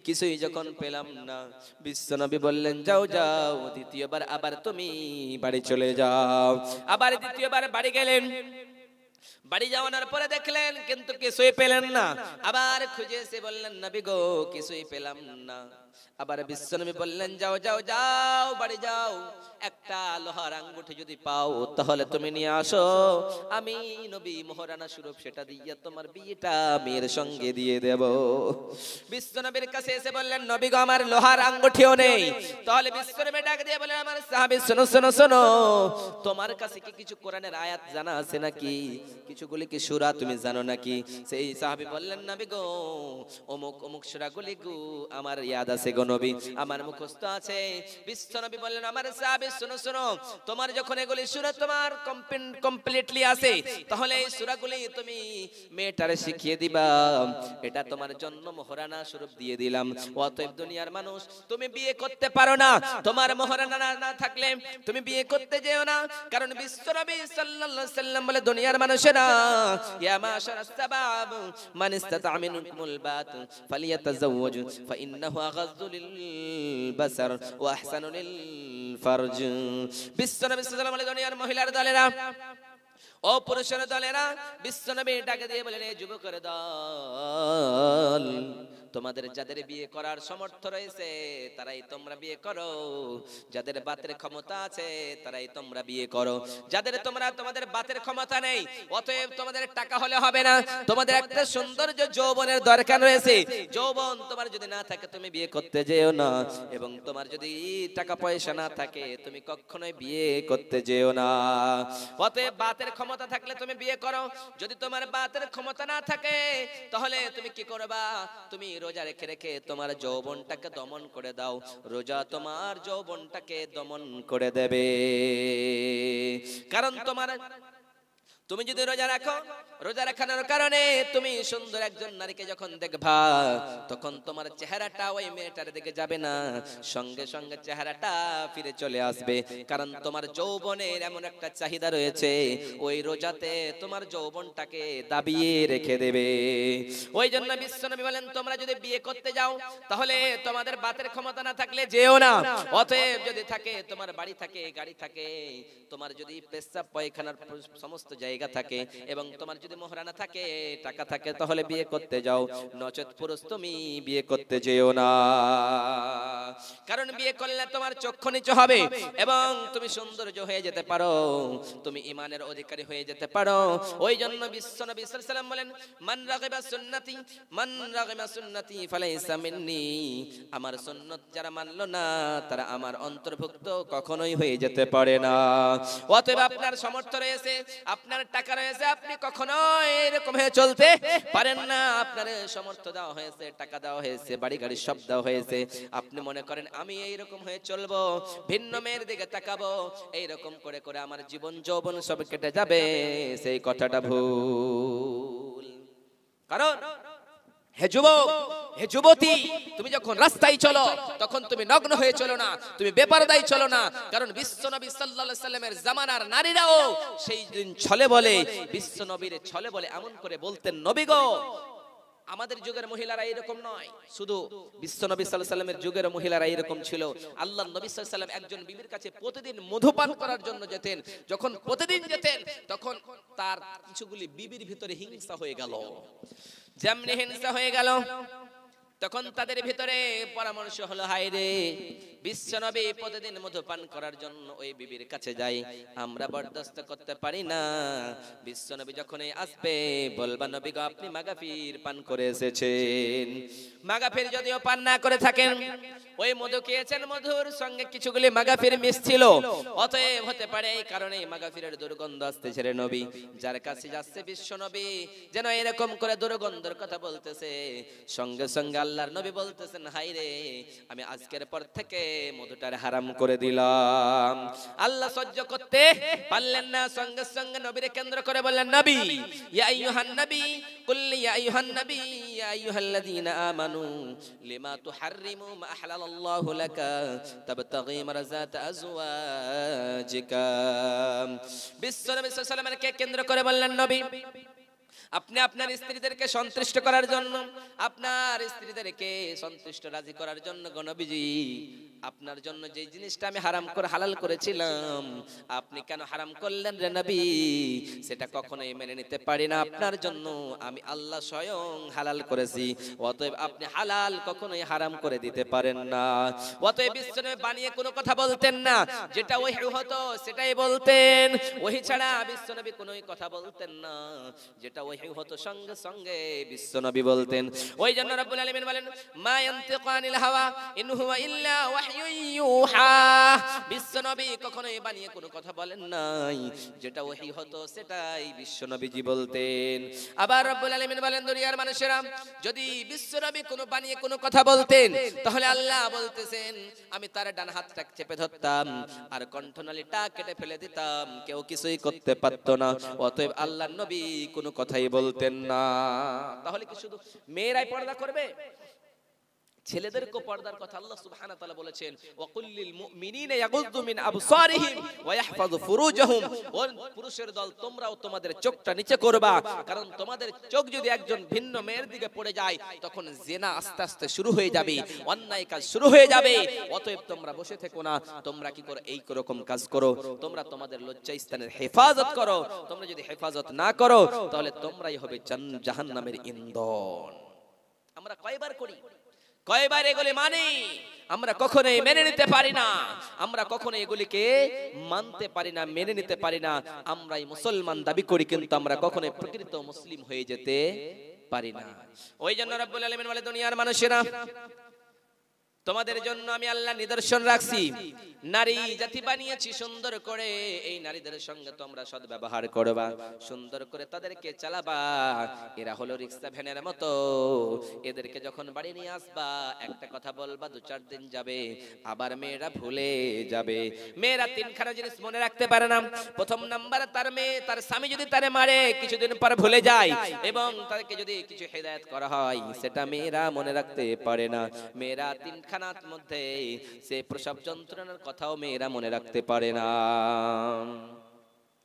কিছুই যখন পেলাম না বিশ্বনবী বললেন, যাও যাও, দ্বিতীয়বার আবার তুমি বাড়ি চলে যাও। আবার দ্বিতীয়বার বাড়ি গেলেন, বাড়ি যাওয়ানোর পরে দেখলেন কিন্তু কিছুই পেলেন না, আবার খুঁজে এসে বললেন, নবী গো, কিছুই পেলাম না। আবার বিশ্বনবী বললেন, যাও যাও যাও, বাড়ি যাও, একটা লোহার আঙ্গুঠি যদি পাও তাহলে তুমি নিয়ে আসো, আমি নবী মহারানা স্বরূপ সেটা দিয়ে তোমার বিয়েটা মেয়ের সঙ্গে দিয়ে দেব। বিশ্বনবীর কাছে এসে বললেন, নবী গো, আমার লোহার আঙ্গুঠিও নেই। তাহলে বিশ্বনবী ডাক দিয়ে বলেন, আমার সাহাবী, শোনো শোনো শোনো, তোমার কাছে কি কিছু কোরআনের আয়াত জানা আছে নাকি, কিছুগুলি কি সূরা তুমি জানো নাকি? সেই সাহাবী বললেন, নবী গো, অমুক অমুক সূরাগুলি গো আমার ইয়াদ আছে গো নবী, আমার মুখস্থ আছে। বিশ্বনবী বললেন, আমার সাহাবী, শোনো শোনো, তোমার যখন এগুলি সূরা তোমার কমপ্লিটলি আছে তাহলে এই সূরাগুলি তুমি মেয়েটারে শিখিয়ে দিবা, এটা তোমার জন্য মহারানা স্বরূপ দিয়ে দিলাম। অতএব দুনিয়ার মানুষ, তুমি বিয়ে করতে পারো না, তোমার মহারানা না থাকলে তুমি বিয়ে করতে যেও না, কারণ বিশ্বনবী সাল্লাল্লাহু আলাইহি ওয়াসাল্লাম বলে, দুনিয়ার মানুষেরা, ইয়া মাশারাস শাবাব মান ইসতাতা মিনকুমুল বাত ফালিয়াতাযাওয়াজ ফাইন্নাহু আগায আগাদ্দু লিল বাসার ওয়া আহসানু লিল ফারজ। বিশ্বনবী সাল্লাল্লাহু আলাইহি দুনিয়ার মহিলার দলেরা ও পুরুষের দলেরা বিশ্বনবী ডাকে দিয়ে বলেন, এই যুবকের দল, তোমাদের যাদের বিয়ে করার সামর্থ্য রয়েছে তারাই তোমরা বিয়ে করো, যাদের বাতের ক্ষমতা আছে তারাই তোমরা বিয়ে করো, যাদের তোমাদের বাতের ক্ষমতা নেই, অতএব তোমাদের টাকা হলে হবে না, তোমাদের একটা সৌন্দর্য যৌবনের দরকার রয়েছে, যৌবন তোমার যদি না থাকে তুমি বিয়ে করতে যেও না, এবং তোমার যদি টাকা পয়সা না থাকে তুমি কখনোই বিয়ে করতে যেও না। অতএব বাতের ক্ষমতা থাকলে তুমি বিয়ে করো, যদি তোমার বাতের ক্ষমতা না থাকে তাহলে তুমি কি করবা? তুমি রোজা রেখে রেখে তোমার যৌবনটাকে দমন করে দাও, রোজা তোমার যৌবনটাকে দমন করে দেবে। কারণ তুমি যদি রোজা রাখো, রোজা রাখানোর কারণে তুমি সুন্দর একজন নারীকে যখন দেখবা তখন তোমার চেহারাটা ওই মেয়েটার দিকে যাবে না, সঙ্গে সঙ্গে চেহারাটা ফিরে চলে আসবে, কারণ তোমার যৌবনের এমন একটা চাহিদা রয়েছে, ওই রোজাতে তোমার যৌবনটাকে দাবিয়ে রেখে দেবে। ওই জন্য বিশ্বনবী বলেন, তোমরা যদি বিয়ে করতে যাও তাহলে তোমাদের বাতের ক্ষমতা না থাকলে যেও না, অতএব যদি থাকে তোমার বাড়ি থাকে, গাড়ি থাকে, তোমার যদি পেশাব পায়খানার সমস্ত জায়গা থাকে এবং তোমার যদি মোহরানা থাকে, টাকা থাকে, তাহলে বিয়ে করতে যাও, নচেত পুরুষ তুমি বিয়ে করতে যেও না। কারণ বিয়ে করলে তোমার চক্ষু নিচু হবে এবং তুমি সৌন্দর্য হয়ে যেতে পারো, তুমি ঈমানের অধিকারী হয়ে যেতে পারো। ওই জন্য বিশ্বনবী সাল্লাল্লাহু আলাইহি ওয়াসাল্লাম বলেন, মান রাগিবা সুন্নতি ফালাইসা মিন্নি, আমার সুন্নাত যারা মানলো না তারা আমার অন্তর্ভুক্ত কখনোই হয়ে যেতে পারে না। অতএব আপনার সামর্থ্য রয়েছে, আপনার টাকা রয়েছে, আপনি কখনোই এরকম হয়ে চলতে পারেন না। আপনার সামর্থ্য দেওয়া হয়েছে, টাকা দেওয়া হয়েছে, বাড়ি গাড়ি সব দেওয়া হয়েছে, আপনি মনে করেন আমি এইরকম হয়ে চলবো, ভিন্ন মেয়ের দিকে তাকাবো, এইরকম করে করে আমার জীবন যৌবন সব কেটে যাবে, সেই কথাটা ভুল। কারণ হে যুবক, হে যুবতী, তুমি যখন রাস্তায় চলো তখন তুমি নগ্ন হয়ে চলো না, তুমি বেপরদায় চলো না, কারণ বিশ্বনবী সাল্লাল্লাহু আলাইহি সাল্লামের জামানার নারীরাও সেই দিন ছলে বলে, বিশ্বনবীর ছলে বলে এমন করে বলতেন, নবী গো, আমাদের যুগের মহিলারা এরকম নয়, শুধু বিশ্বনবী সাল্লাল্লাহু আলাইহি সাল্লামের যুগের মহিলারা এরকম ছিল। আল্লাহর নবী সাল্লাল্লাহু আলাইহি সাল্লাম একজন বিবির কাছে প্রতিদিন মধুপান করার জন্য যেতেন, যখন প্রতিদিন যেতেন তখন তার কিছুগুলি বিবির ভিতরে হিংসা হয়ে গেল, যেমনি হিংসা হয়ে গেল তখন তাদের ভিতরে পরামর্শ হলো, হায় রে, বিশ্বনবী প্রতিদিন মধুপান করার জন্য ওই বিবির কাছে যাই, আমরা বরদাস্ত করতে পারি না, বিশ্বনবী যখনই আসবে বলবা, নবী গো, আপনি মাগাফির পান করে এসেছেন। মাগাফির যদিও পান না করে থাকেন, ওই মধু খেয়েছেন, মধুর সঙ্গে কিছুগুলি মাগাফির মিশছিল, অতএব হতে পারে এই কারণে মাগাফিরের দুর্গন্ধ আসতেছে রে নবী। যার কাছে যাচ্ছে বিশ্বনবী যেন এরকম করে দুর্গন্ধের কথা বলতেছে, সঙ্গে সঙ্গে আল্লাহর নবী বলতেছেন, হাই রে, আমি আজকের পর থেকে মধুটার হারাম করে দিলাম। আল্লাহ সহ্য করতে পারলেন না, সঙ্গে সঙ্গে নবীরে কেন্দ্র করে বললেন, নবী, ইয়া আইয়ুহান নবী, কুল ইয়া আইয়ুহান নবী, ইয়া আইয়ুহাল্লাযীনা আমানু লিমা তুহাররিমু মা আহলাল্লাহু লাকা তাবতাগী মারযাত আজওয়াজিকা। বিশ্বনবী সাল্লাল্লাহু আলাইহি ওয়াসাল্লামকে কেন্দ্র করে বললেন, নবী, আপনি আপনার স্ত্রীদেরকে সন্তুষ্ট করার জন্য, আপনার স্ত্রীদেরকে সন্তুষ্ট রাজি করার জন্য গো নবীজি, আপনার জন্য যে জিনিসটা আমি হারাম করে হালাল করেছিলাম, আপনি কেন হারাম করলেন রে নবী? সেটা কখনোই মেনে নিতে পারি না, আপনার জন্য আমি আল্লাহ স্বয়ং হালাল করেছি, অতএব আপনি হালাল কখনোই হারাম করে দিতে পারেন না। অতএব বিশ্বনবী বানিয়ে কোনো কথা বলতেন না, যেটা ওহী হতো সেটাই বলতেন, ওহী ছাড়া বিশ্বনবী কোনোই কথা বলতেন না, যেটা ওহী হতো সঙ্গে সঙ্গে বিশ্বনবী বলতেন। ওই জন্য রব্বুল আলামিন বলেন, মা ইয়ানতিকু আনিল হাওয়া ইন হুয়া ইল্লা ওয়াহয়ুন ইউহা। বিশ্বনবী কখনোই বানিয়ে কোনো কথা বলেন নাই, যেটা ওহী হতো সেটাই বিশ্বনবীজি বলতেন। আবার রব্বুল আলামিন বলেন, দুনিয়ার মানুষেরা যদি বিশ্বনবী কোনো বানিয়ে কোনো কথা বলতেন তাহলে আল্লাহ বলতেছেন, আমি তার ডান হাতটা চেপে ধরতাম আর কণ্ঠনালীটা কেটে ফেলে দিতাম, কেউ কিছুই করতে পারতো না। অতএব আল্লাহর নবী কোনো কথাই বলতেন না। তাহলে কি শুধু মেয়েরাই পর্দা করবে? ছেলেদেরকে পর্দার কথা আল্লাহ সুবহানাহু ওয়া তাআলা বলেছেন, ওয়াকুল্লিল মুমিনিনা ইয়াগুযযু মিন আবসারিহিম ওয়া ইয়াহফাযু ফুরুজাহুম। ও পুরুষের দল, তোমরাও তোমাদের চোখটা নিচে করবা, কারণ তোমাদের চোখ যদি একজন ভিন্ন মেয়ের দিকে পড়ে যায় তখন জিনা আস্তে আস্তে শুরু হয়ে যাবে, অন্যায় কাজ শুরু হয়ে যাবে। অতএব তোমরা বসে থেকো না, তোমরা কি করো, এই রকম কাজ করো, তোমরা তোমাদের লজ্জাস্থানের হেফাজত করো। তোমরা যদি হেফাজত না করো তাহলে তোমরাই হবে জাহান্নামের ইন্ধন। আমরা কয়বার এগুলি মানি, আমরা কখনোই মেনে নিতে পারি না, আমরা কখনো এগুলিকে মানতে পারি না, মেনে নিতে পারি না। আমরাই মুসলমান দাবি করি, কিন্তু আমরা কখনোই প্রকৃত মুসলিম হয়ে যেতে পারি না। ওই জন্য রব্বুল আলামিন বলে, দুনিয়ার মানুষেরা, তোমাদের জন্য আমি আল্লাহ নিদর্শন রাখছি, নারী জাতি বানিয়েছি সুন্দর করে। এই নারীদের সঙ্গে তোমরা সদ্ব্যবহার করবা, সুন্দর করে তাদেরকে চালাবা। এরা হলো রিক্সা ভ্যানের মতো, এদেরকে যখন বাড়ি নিয়ে আসবা একটা কথা বলবা, 2-4 দিন যাবে, আবার মেয়েরা ভুলে যাবে। মেয়েরা 3খানা জিনিস মনে রাখতে পারে না। প্রথম নাম্বার, তার স্বামী যদি তারে মারে কিছুদিন পর ভুলে যায়, এবং তাকে যদি কিছু হেদায়েত করা হয় সেটা মেয়েরা মনে রাখতে পারে না। মেয়েরা 3খানার মধ্যে সে প্রসব যন্ত্রণার কথাও মেয়েরা মনে রাখতে পারে না,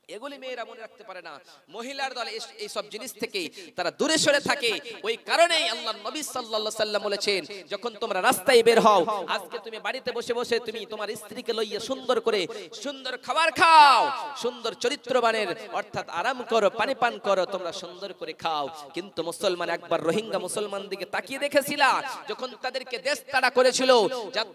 এগুলি মেয়েরা মনে রাখতে পারে না। মহিলার দল এই সব জিনিস থেকে তারা দূরে সরে থাকে। ওই কারণেই আল্লাহর নবী সাল্লাল্লাহু আলাইহি সাল্লাম বলেছেন, যখন তোমরা রাস্তায় বের হও, আজকে তুমি বাড়িতে বসে বসে তুমি তোমার স্ত্রীকে লইয়া সুন্দর করে সুন্দর খাবার খাও, সুন্দর চরিত্রবানের অর্থাৎ আরাম করো, পানি পান করো, তোমরা সুন্দর করে খাও। কিন্তু মুসলমান একবার রোহিঙ্গা মুসলমান দিকে তাকিয়ে দেখেছিলা, যখন তাদেরকে দেশ তাড়া করেছিল,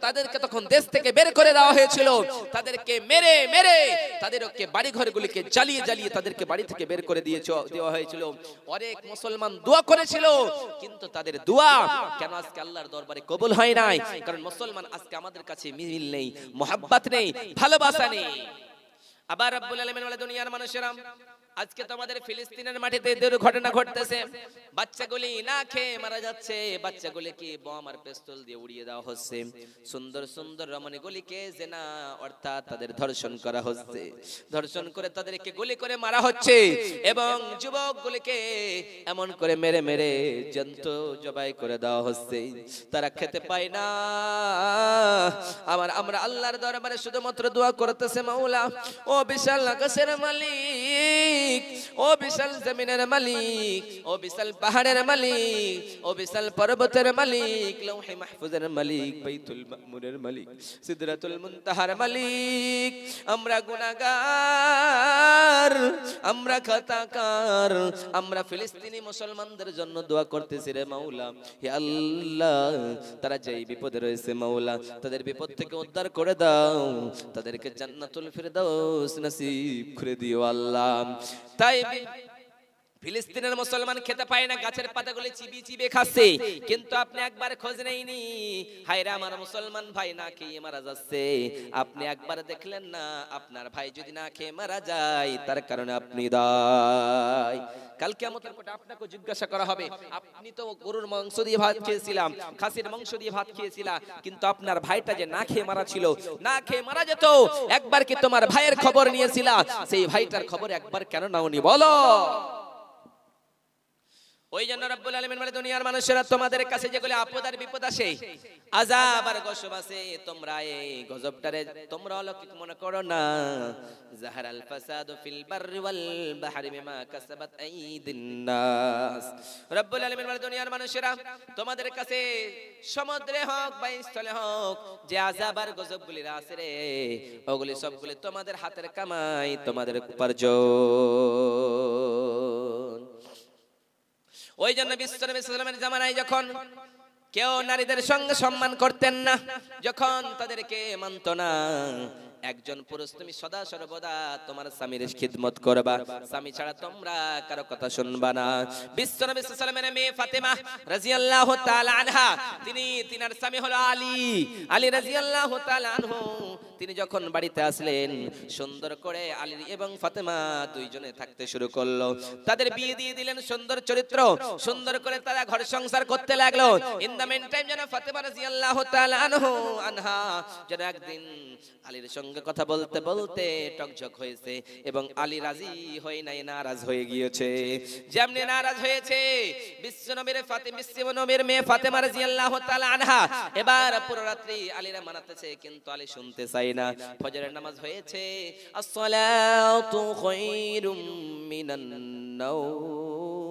তাদেরকে তখন দেশ থেকে বের করে দেওয়া হয়েছিল, তাদেরকে মেরে মেরে তাদেরকে বাড়ি ঘরগুলিকে জ্বালিয়ে জ্বালিয়ে তাদেরকে বাড়ি থেকে বের করে দেওয়া হয়েছিল। অনেক মুসলমান দোয়া করেছিল, কিন্তু তাদের দোয়া কেন আজকে আল্লাহর দরবারে কবুল হয় নাই? কারণ মুসলমান আজকে আমাদের কাছে মিল নেই, মোহাব্বত নেই, ভালোবাসা নেই। আবার রব্বুল আলামিন বলে, দুনিয়ার মানুষেরা, আজকে তোমাদের ফিলিস্তিনের মাটিতে দুর্ঘটনা ঘটতেছে, বাচ্চাগুলি না খেয়ে মারা যাচ্ছে, বাচ্চাগুলিকে বোম আর পিস্তল দিয়ে উড়িয়ে দেওয়া হচ্ছে, সুন্দর সুন্দর রমণীগুলিকে জিনা অর্থাৎ তাদের ধর্ষণ করা হচ্ছে, ধর্ষণ করে তাদেরকে গুলি করে মারা হচ্ছে, এবং যুবকগুলিকে এমন করে মেরে মেরে জন্তু জবাই করে দেওয়া হচ্ছে। তারা খেতে পায় না। আমরা আল্লাহর দরবারে শুধুমাত্র দোয়া করতেছে, মাওলা ও বিশাল আকাশের মালিক, ও বিশাল জমিনের মালিক, ও বিশাল পাহাড়ের মালিক, ও বিশাল পর্বতের মালিক, লৌহে মাহফুজের মালিক, বাইতুল মামুরের মালিক, সিদরাতুল মুনতাহার মালিক, আমরা গুনাহগার, আমরা খাতাকার, আমরা ফিলিস্তিনি মুসলমানদের জন্য দোয়া করতেছি রে মাওলা। হে আল্লাহ, তারা যেই বিপদে রয়েছে মাওলা, তাদের বিপদ থেকে উদ্ধার করে দাও, তাদেরকে জান্নাতুল ফিরদাউস নসিব করে দিও আল্লাহ। তাই ফিলিস্তিনের মুসলমান খেতে পায় না, গাছের পাতাগুলি চিবিয়ে চিবিয়ে খাচ্ছে, কিন্তু আপনি একবার খোঁজ নেইনি, হায়রে আমার মুসলমান ভাই না খেয়ে মারা যাচ্ছে, আপনি একবার দেখলেন না আপনার ভাই যদি না খেয়ে মারা যায় তার কারণে আপনি দায়। কাল কিয়ামতের কোটে আপনাকে জিজ্ঞাসা করা হবে, আপনি তো গরুর মাংস দিয়ে ভাত খেয়েছিলাম, খাসির মাংস দিয়ে ভাত খেয়েছিলা, কিন্তু আপনার ভাইটা যে না খেয়ে মারা ছিল, না খেয়ে মারা যেত, একবার কি তোমার ভাইয়ের খবর নিয়েছিলা? সেই ভাইটার খবর একবার কেন নাওনি বলো? ওই জন্য রব্বুল আলামিন বলে, দুনিয়ার মানুষেরা, তোমাদের কাছে যেগুলো আপদ আর বিপদ আসে, আযাব আর গজব আসে, তোমরা এই গজবটারে তোমরা অলৌকিক মনে করো না। যাহারাল ফাসাদু ফিল বাররি ওয়াল বাহরি বিমা কাসাবাত আইদিন নাস। রব্বুল আলামিন বলে, দুনিয়ার মানুষেরা, তোমাদের কাছে সমুদ্রে হোক বা স্থলে হোক যে আযাব আর গজবগুলি আছে রে, ওগুলি সবগুলি তোমাদের হাতের কামাই, তোমাদের উপার্জন। ওই জন্য বিশ্বনবী সাল্লাল্লাহু আলাইহি ওয়াসাল্লামের জামানায় যখন কেউ নারীদের সঙ্গে সম্মান করতেন না, যখন তাদেরকে মানত না, একজন পুরুষ তুমি সদা সর্বদা তোমার স্বামীর খিদমত করবা, স্বামী ছাড়া তোমরা কারো কথা শুনবা না। বিশ্বনবী সাল্লাল্লাহু আলাইহি ওয়াসাল্লামের মেয়ে ফাতেমা রাদিয়াল্লাহু তাআলা আনহা, তিনার স্বামী হলো আলী রাদিয়াল্লাহু তাআলা আনহু, তিনি যখন বাড়িতে আসলেন, সুন্দর করে আলী এবং ফাতেমা দুইজনে থাকতে শুরু করলো, তাদের বিয়ে দিয়ে দিলেন, সুন্দর চরিত্র, সুন্দর করে তারা ঘর সংসার করতে লাগলো। ইন দ্য মেন টাইম যেন ফাতেমা রাদিয়াল্লাহু তাআলা আনহা যেন একদিন আলীর সঙ্গে সঙ্গে কথা বলতে বলতে টকঝক হয়েছে এবং আলী রাজি হয়ে নাই, নারাজ হয়ে গিয়েছে। যেমনি নারাজ হয়েছে বিশ্বনবীর বিশ্বনবীর মেয়ে ফাতেমা রাদিয়াল্লাহু তাআলা আনহা এবার পুরো রাত্রি আলীরা মানাতেছে, কিন্তু আলী শুনতে চাই না। ফজরের নামাজ হয়েছে, আসসালাতু খায়রুম মিনান নাওম,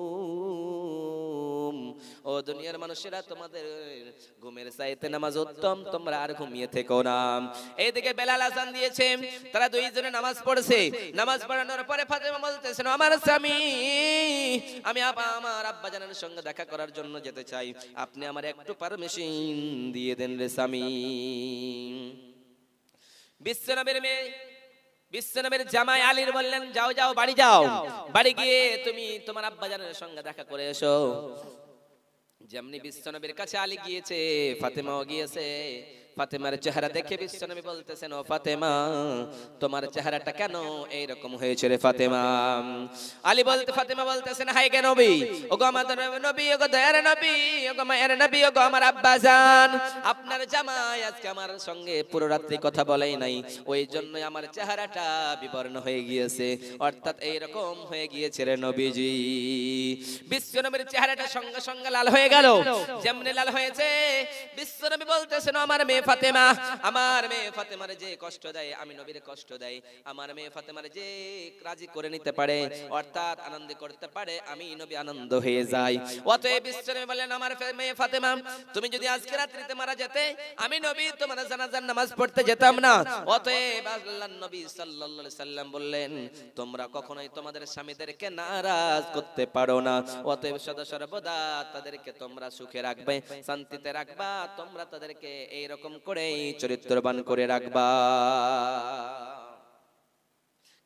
ও দুনিয়ার মানুষেরা তোমাদের ঘুমের চাইতে নামাজ উত্তম, তোমরা আর ঘুমিয়ে থেকো না। এইদিকে বেলাল আযান দিয়েছে, তারা দুইজনে নামাজ পড়ছে। নামাজ পড়ানোর পরে ফাতেমা বলতেছেন, আমার স্বামী, আমি আমার আব্বা জানের সঙ্গে দেখা করার জন্য যেতে চাই, আপনি আমার একটু পারমিশন দিয়ে দেন রে স্বামী। বিশ্বনবীর মেয়ে বিশ্বনবীর জামাই আলীর বললেন, যাও যাও, বাড়ি যাও, বাড়ি গিয়ে তুমি তোমার আব্বা জানের সঙ্গে দেখা করে এসো। যেমনি বিশ্বনবীর কাছে আলী গিয়েছে, ফাতেমাও গিয়েছে। ফাতেমার চেহারা দেখে বিশ্বনবী বলতেছেন, ও ফাতেমা, তোমার চেহারাটা কেন এইরকম হয়েছে রে ফাতেমা? আলী বলতে ফাতেমা বলতেছেন, হাই গে নবী, ওগো আমাদের নবী, ওগো দয়ার নবী, ওগো মায়ের নবী, ওগো আমার আব্বা জান, আপনার জামাই আজকে আমার সঙ্গে পুরো রাত্রি কথা বলেই নাই, ওই জন্য আমার চেহারাটা বিবর্ণ হয়ে গিয়েছে, অর্থাৎ এইরকম হয়ে গিয়েছে রে নবীজি। বিশ্বনবীর চেহারাটা সঙ্গে সঙ্গে লাল হয়ে গেল। যেমনি লাল হয়েছে, বিশ্বনবী বলতেছেন, আমার মেয়ে ফাতেমা, আমার মেয়ে ফাতেমার যে কষ্ট দেয় আমি নবীর কষ্ট দেয়, আমার মেয়ে ফাতেমার যে রাজি করে নিতে পারে, অর্থাৎ আনন্দ করতে পারে, আমি নবী আনন্দ হয়ে যাই। অতএব বিশ্বনবী বললেন, আমার মেয়ে ফাতেমা, তুমি যদি আজকে রাত্রিতে মারা যেতে, আমি নবী তোমার জানাজার নামাজ পড়তে যেতাম না। অতএব আল্লাহর নবী সাল্লাল্লাহু আলাইহি সাল্লাম বললেন, তোমরা কখনোই তোমাদের স্বামীদেরকে নারাজ করতে পারো না, অতএব সদা সর্বদা তাদেরকে তোমরা সুখে রাখবে, শান্তিতে রাখবা, তোমরা তাদেরকে এইরকম করেই চরিত্রবান করে রাখবা।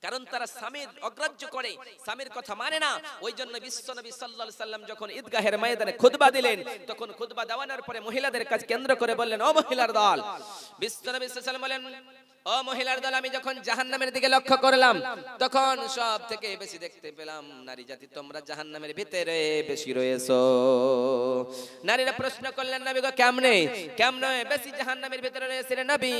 কারণ তারা স্বামীর অগ্রাহ্য করে, স্বামীর কথা মানে না। ওই জন্য বিশ্বনবী সাল্লাল্লাহু আলাইহি সাল্লাম যখন ঈদগাহের ময়দানে খুতবা দিলেন, তখন খুতবা দেওয়ানোর পরে মহিলাদের কাছে কেন্দ্র করে বললেন, ও মহিলার দল, বিশ্বনবী সাল্লাল্লাহু আলাইহি সাল্লাম বলেন, ও মহিলার দল, আমি যখন জাহান্নামের দিকে লক্ষ্য করলাম, তখন সব থেকে বেশি দেখতে পেলাম নারী জাতি তোমরা জাহান্নামের ভিতরে বেশি রয়েছো। নারীরা প্রশ্ন করলেন, নবী গো, কেমনে কেমনে বেশি জাহান্নামের ভিতরে রয়েছে রে নবী?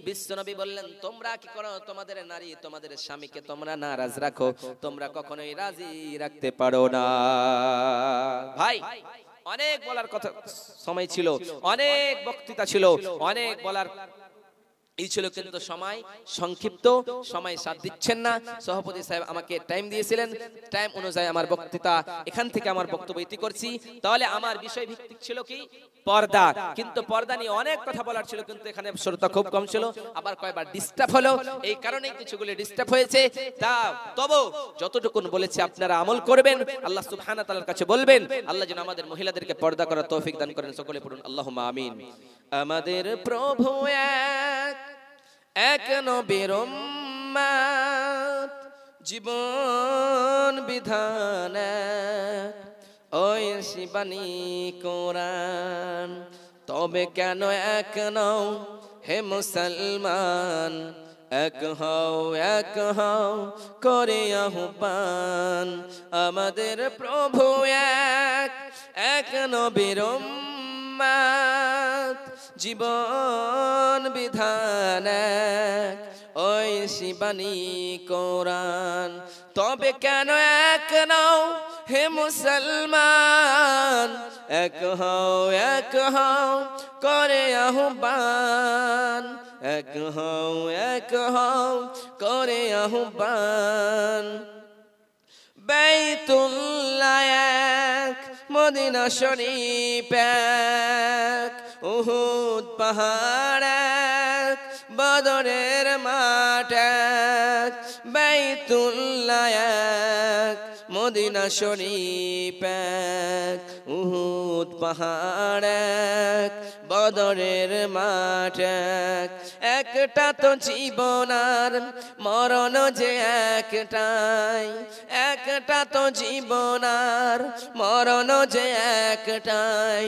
বিশ্বনবী বললেন, তোমরা কি করো, তোমাদের নারী তোমাদের স্বামীকে তোমরা নারাজ রাখো, তোমরা কখনোই রাজি রাখতে পারো না। ভাই, অনেক বলার কথা সময় ছিল, অনেক বক্তৃতা ছিল, অনেক বলার এই ছিল, কিন্তু সময় সংক্ষিপ্ত, সময় সাথ দিচ্ছেন না। সভাপতি সাহেব আমাকে টাইম দিয়েছিলেন, টাইম অনুযায়ী আমার বক্তৃতা এখান থেকে আমার বক্তব্য ইতি করছি। তাহলে আমার বিষয় ভিত্তিক ছিল কি, পর্দা, কিন্তু পর্দা নিয়ে অনেক কথা বলার ছিল, কিন্তু এখানে শ্রোতা খুব কম ছিল, আবার কয়েকবার ডিস্টার্ব হলো, এই কারণে কিছুগুলো ডিস্টার্ব হয়েছে। তা তবু যতটুকু বলেছি আপনারা আমল করবেন, আল্লাহ সুবহানাহু ওয়া তাআলার কাছে বলবেন, আল্লাহ যেন আমাদের মহিলাদেরকে পর্দা করার তৌফিক দান করেন। সকলে পড়ুন আল্লাহুম্মা আমিন। আমাদের প্রভু এক, এক নবীর উম্মত, জীবন বিধান ওই শিবানী কোরআন, তবে কেন এক নও হে মুসলমান, এক হও করে আহ্বান। আমাদের প্রভু এক, এক নবীর উম্মত, জীবন বিধান ওই শিবানী কোরআন, তবে কেন এক নও হে মুসলমান, এক হও করে আহ্বান, এক হও করে আহ্বান। বাইতুল্লাহ এক, মদিনা শরীফ এক, উহুদ পাহাড় এক, বদরের মাঠ এক। বাইতুল্লাহ এক, মদিনা শরীফ এক, উহুদ পাহাড় এক, বদরের মাঠ এক। একটা তো জীবন আর মরণ যে একটাই, একটা তো জীবন আর মরণ যে একটাই,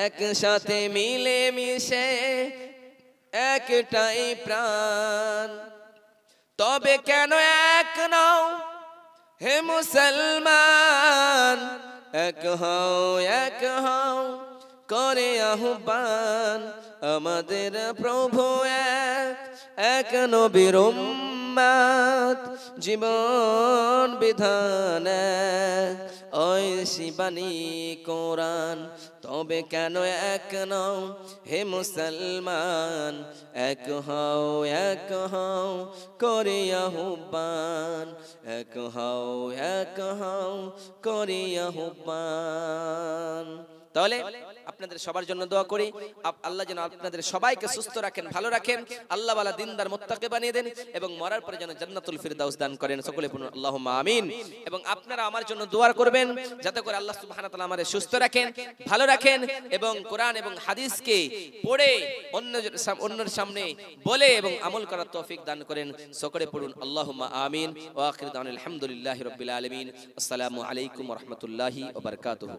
একসাথে মিলে মিশে একটাই প্রাণ। তবে কেন এক নও হে মুসলমান, এক হও করে আহ্বান। আমাদের প্রভু এক, এক নবীর উম্মত জীবন বিধান ওই শিবানী কোরআন তবে কেন এক নও হে মুসলমান এক হও করে আহ্বান এক হও করে আহ্বান তাহলে আপনাদের সবার জন্য দোয়া করি আল্লাহ যেন আপনাদের সবাইকে সুস্থ রাখেন ভালো রাখেন আল্লাহ ওয়ালা দিনদার মুত্তাকি বানিয়ে দেন এবং মরার পরে যেন জান্নাতুল ফিরদাউস দান করেন সকলে বলুন আল্লাহুম্মা আমিন এবং আপনারা আমার জন্য দোয়া করবেন যাতে করে আল্লাহ সুবহানাহু ওয়া তাআলা আমাদের সুস্থ রাখেন ভালো রাখেন এবং কোরআন এবং হাদিসকে পড়ে অন্যের সামনে বলে এবং আমল করার তৌফিক দান করেন সকলে পড়ুন আল্লাহুম্মা আমিন ওয়া আখিরু দাওয়ানা আলহামদুলিল্লাহি রাব্বিল আলামিন আসসালামু আলাইকুম ওয়া রাহমাতুল্লাহি ওয়া বারাকাতুহু